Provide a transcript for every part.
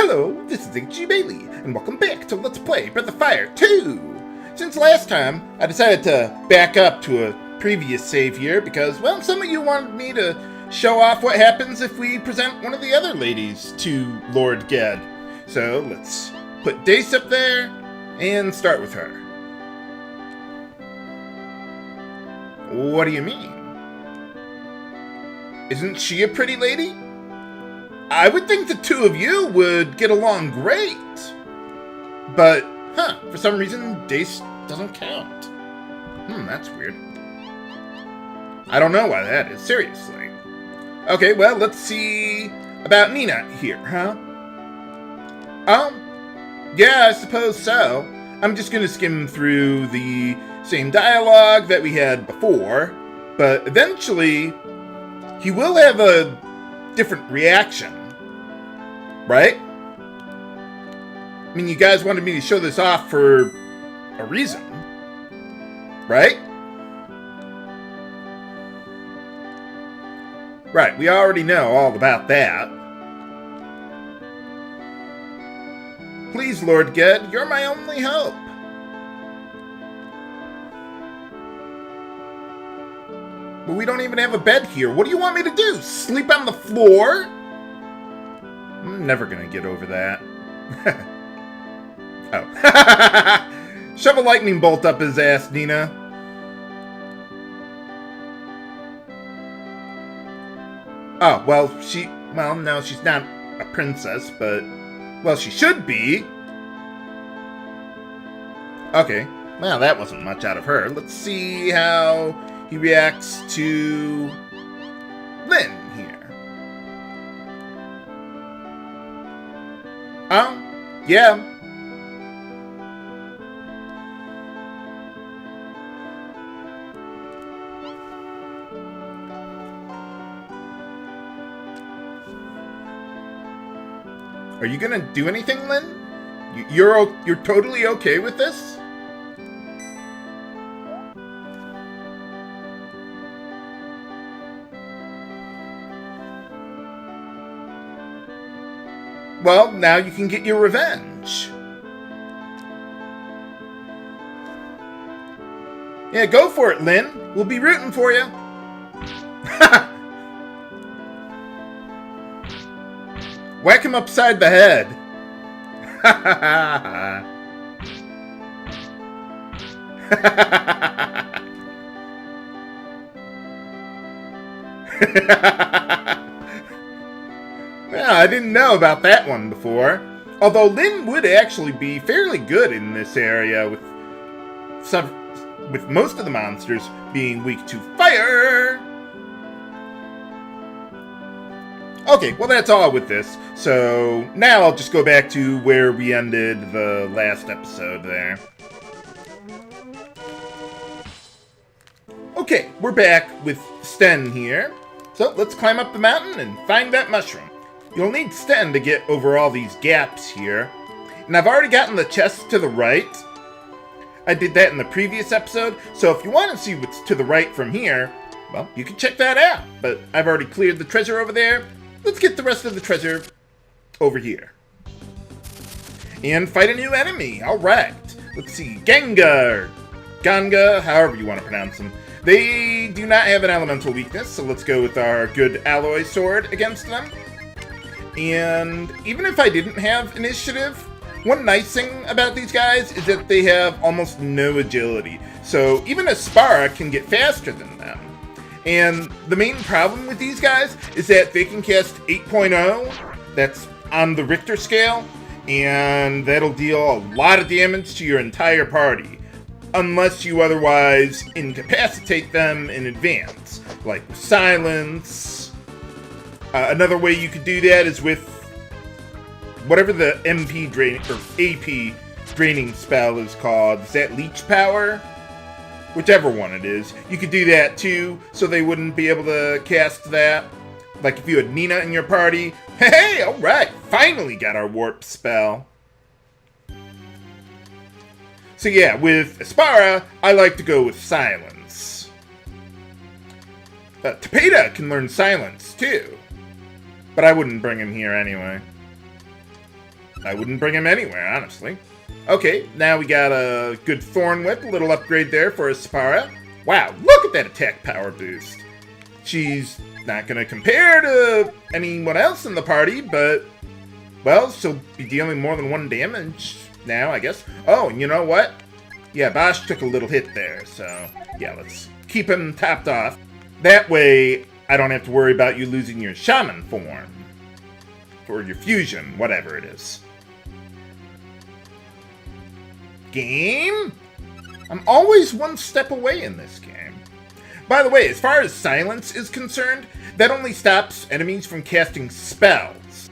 Hello, this is H.G. Bailey, and welcome back to Let's Play Breath of Fire 2! Since last time, I decided to back up to a previous save here because, well, some of you wanted me to show off what happens if we present one of the other ladies to Lord Ged. So, let's put Dace up there and start with her. What do you mean? Isn't she a pretty lady? I would think the two of you would get along great. But, for some reason, Dace doesn't count. That's weird. I don't know why that is, seriously. Okay, well, let's see about Nina here, huh? Yeah, I suppose so. I'm just gonna skim through the same dialogue that we had before, but eventually, he will have a different reaction. Right? I mean, you guys wanted me to show this off for a reason. Right? Right, we already know all about that. Please, Lord Ged, you're my only hope. But we don't even have a bed here. What do you want me to do? Sleep on the floor? I'm never gonna get over that. Oh. Shove a lightning bolt up his ass, Nina. Oh, well, no, she's not a princess, but, well, she should be. Okay, well, that wasn't much out of her. Let's see how he reacts to Lynn here. Yeah. Are you gonna do anything, Lynn? You're totally okay with this? Well, now you can get your revenge. Yeah, go for it, Lynn. We'll be rooting for you. Whack him upside the head. Well, I didn't know about that one before. Although Lynn would actually be fairly good in this area with most of the monsters being weak to fire. Okay, well that's all with this. So now I'll just go back to where we ended the last episode there. Okay, we're back with Sten here. So let's climb up the mountain and find that mushroom. You'll need Sten to get over all these gaps here. And I've already gotten the chest to the right. I did that in the previous episode, so if you want to see what's to the right from here, well, you can check that out. But I've already cleared the treasure over there. Let's get the rest of the treasure over here. And fight a new enemy. Alright. Let's see. Gengar. Ganga, however you want to pronounce them. They do not have an elemental weakness, so let's go with our good alloy sword against them. And even if I didn't have initiative, one nice thing about these guys is that they have almost no agility. So even Aspara can get faster than them. And the main problem with these guys is that they can cast 8.0, that's on the Richter scale, and that'll deal a lot of damage to your entire party, unless you otherwise incapacitate them in advance, like with silence. Another way you could do that is with whatever the MP draining or AP draining spell is called. Is that leech power? Whichever one it is. You could do that too, so they wouldn't be able to cast that. Like if you had Nina in your party. Hey, alright, finally got our warp spell. So yeah, with Aspara, I like to go with silence. Tapeta can learn silence too. But I wouldn't bring him here anyway. I wouldn't bring him anywhere, honestly. Okay, now we got a good Thorn Whip, a little upgrade there for Aspara. Wow, look at that attack power boost. She's not going to compare to anyone else in the party, but, well, she'll be dealing more than 1 damage now, I guess. Oh, and you know what? Yeah, Bosch took a little hit there, so yeah, let's keep him topped off. That way, I don't have to worry about you losing your shaman form. Or your fusion, whatever it is. Game? I'm always 1 step away in this game. By the way, as far as silence is concerned, that only stops enemies from casting spells.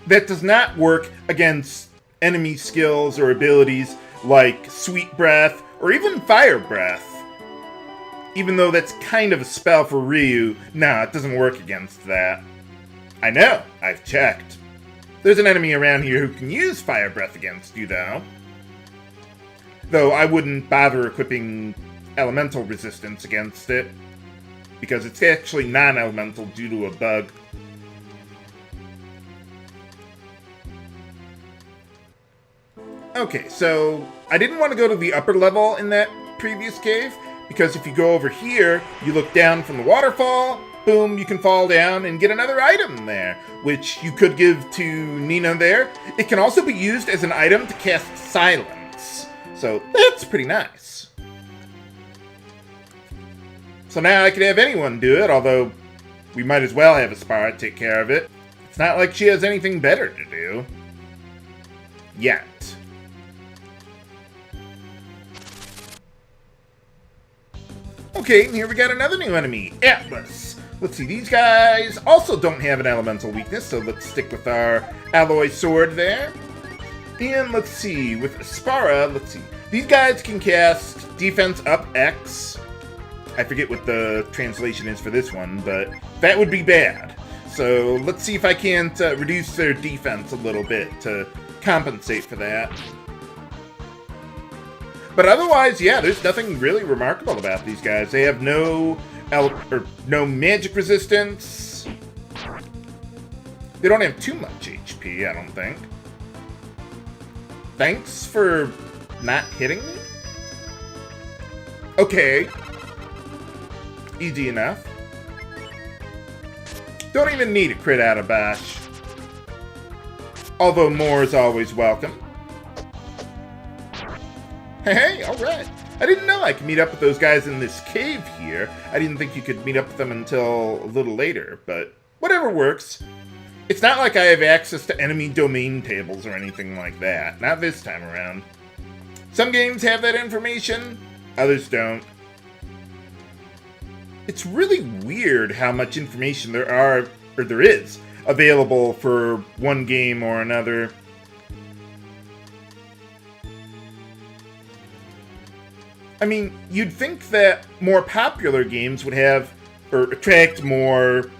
That does not work against enemy skills or abilities like Sweet Breath or even Fire Breath. Even though that's kind of a spell for Ryu, no, it doesn't work against that. I know, I've checked. There's an enemy around here who can use Fire Breath against you, though. Though I wouldn't bother equipping elemental resistance against it, because it's actually non-elemental due to a bug. Okay, so I didn't want to go to the upper level in that previous cave, because if you go over here, you look down from the waterfall, boom, you can fall down and get another item there, which you could give to Nina there. It can also be used as an item to cast silence, so that's pretty nice. So now I could have anyone do it, although we might as well have Aspara take care of it. It's not like she has anything better to do. Yet. Okay, and here we got another new enemy, Atlas. Let's see, these guys also don't have an elemental weakness, so let's stick with our alloy sword there. And let's see, with Aspara, let's see. These guys can cast defense up X. I forget what the translation is for this one, but that would be bad. So let's see if I can't reduce their defense a little bit to compensate for that. But otherwise, yeah, there's nothing really remarkable about these guys. They have no magic resistance. They don't have too much HP, I don't think. Thanks for not hitting me? Okay. Easy enough. Don't even need a crit out of Bosch. Although more is always welcome. Hey, alright. I didn't know I could meet up with those guys in this cave here. I didn't think you could meet up with them until a little later, but whatever works. It's not like I have access to enemy domain tables or anything like that. Not this time around. Some games have that information, others don't. It's really weird how much information there is available for one game or another. I mean, you'd think that more popular games would have, or attract more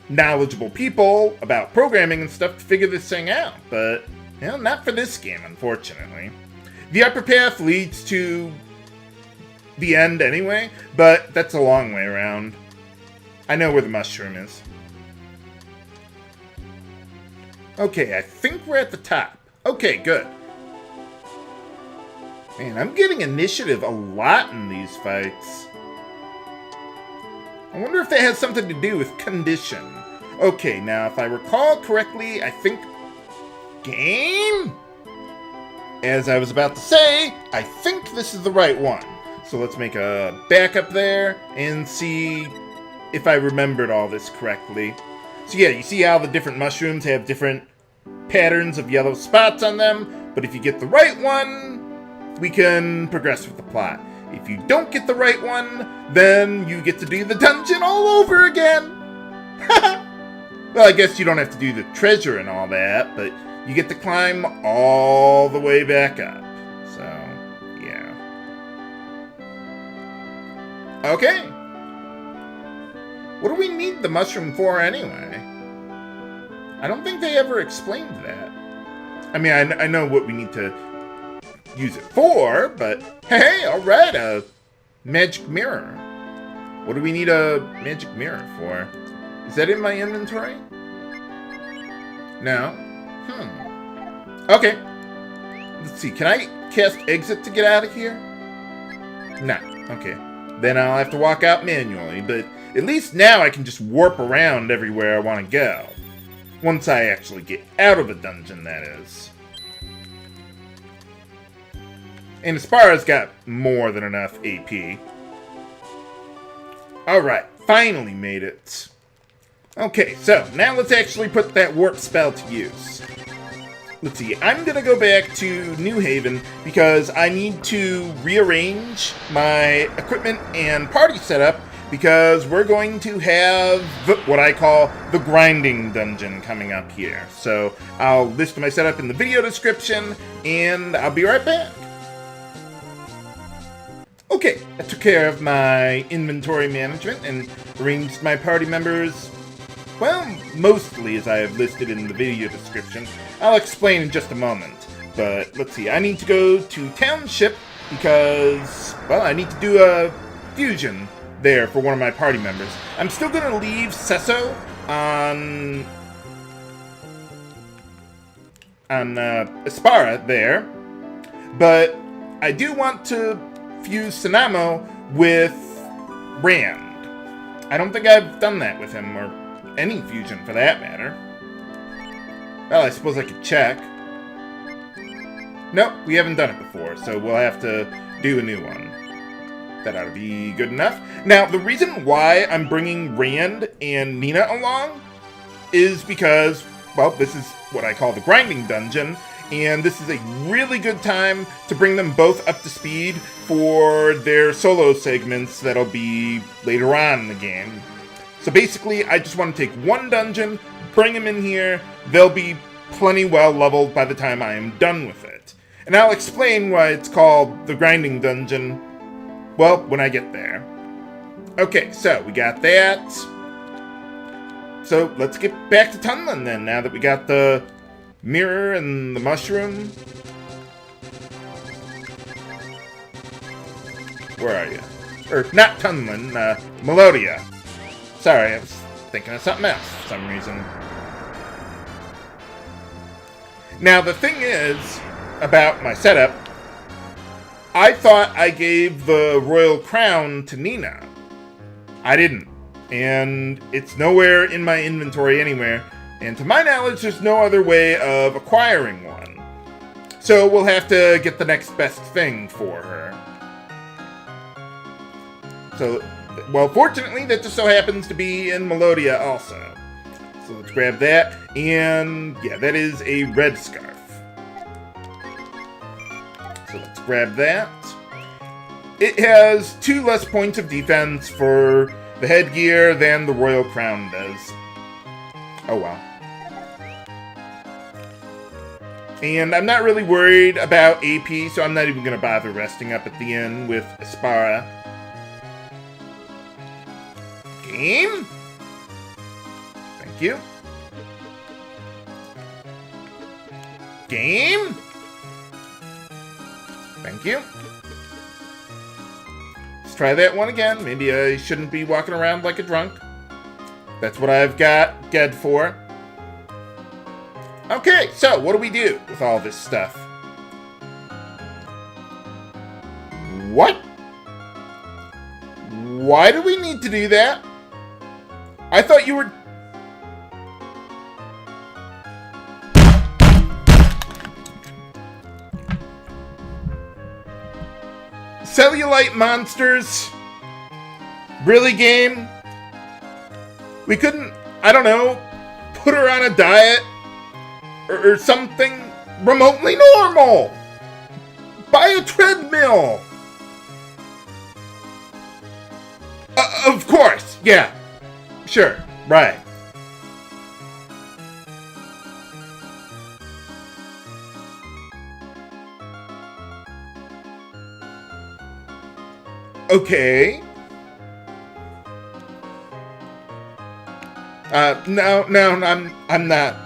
knowledgeable people about programming and stuff to figure this thing out, but, you know, not for this game, unfortunately. The upper path leads to the end anyway, but that's a long way around. I know where the mushroom is. Okay, I think we're at the top. Okay, good. Man, I'm getting initiative a lot in these fights. I wonder if that has something to do with condition. Okay, now if I recall correctly, I think... Game? As I was about to say, I think this is the right one. So let's make a backup there and see if I remembered all this correctly. So yeah, you see how the different mushrooms have different patterns of yellow spots on them, but if you get the right one, we can progress with the plot. If you don't get the right one, then you get to do the dungeon all over again. Well, I guess you don't have to do the treasure and all that, but you get to climb all the way back up. So, yeah. Okay. What do we need the mushroom for anyway? I don't think they ever explained that. I mean, I know what we need to use it for, but hey, alright, a magic mirror. What do we need a magic mirror for? Is that in my inventory? No? Okay. Let's see, can I cast exit to get out of here? Nah, okay. Then I'll have to walk out manually, but at least now I can just warp around everywhere I want to go. Once I actually get out of a dungeon, that is. And Aspara's got more than enough AP. Alright, finally made it. Okay, so now let's actually put that warp spell to use. Let's see, I'm gonna go back to New Haven because I need to rearrange my equipment and party setup because we're going to have what I call the grinding dungeon coming up here. So I'll list my setup in the video description and I'll be right back. Okay, I took care of my inventory management and arranged my party members, well, mostly as I have listed in the video description. I'll explain in just a moment, but let's see, I need to go to Township because, well, I need to do a fusion there for one of my party members. I'm still going to leave Sesso on Aspara there, but I do want to fuse Sanamo with Rand. I don't think I've done that with him, or any fusion for that matter. Well, I suppose I could check. Nope, we haven't done it before, so we'll have to do a new one. That ought to be good enough. Now, the reason why I'm bringing Rand and Nina along is because, well, this is what I call the grinding dungeon, and this is a really good time to bring them both up to speed for their solo segments that'll be later on in the game. So basically, I just want to take one dungeon, bring them in here, they'll be plenty well leveled by the time I am done with it. And I'll explain why it's called the grinding dungeon, well, when I get there. Okay, so we got that. So let's get back to tunneling then, now that we got the mirror and the mushroom. Where are you? Or, not tunneling, Melodia. Sorry, I was thinking of something else for some reason. Now, the thing is, about my setup, I thought I gave the royal crown to Nina. I didn't. And it's nowhere in my inventory anywhere. And to my knowledge, there's no other way of acquiring one. So we'll have to get the next best thing for her. So, well, fortunately, that just so happens to be in Melodia also. So let's grab that. And, yeah, that is a red scarf. So let's grab that. It has 2 less points of defense for the headgear than the royal crown does. Oh, wow. And I'm not really worried about AP, so I'm not even going to bother resting up at the end with Aspara. Game? Thank you. Game? Thank you. Let's try that one again. Maybe I shouldn't be walking around like a drunk. That's what I've got Ged for. Okay, so what do we do with all this stuff? What? Why do we need to do that? I thought you were... Cellulite monsters? Really, game? We couldn't, I don't know, put her on a diet? Or something remotely normal? Buy a treadmill! Of course, yeah. Sure, right. Okay. No, I'm not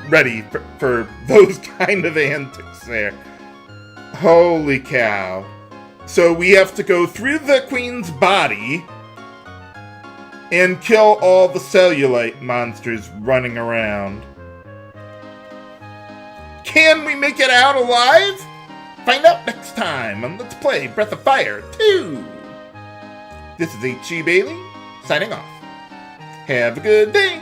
ready for those kind of antics there. Holy cow. So we have to go through the queen's body and kill all the cellulite monsters running around. Can we make it out alive? Find out next time on Let's Play Breath of Fire 2. This is H.G. Bailey, signing off. Have a good day.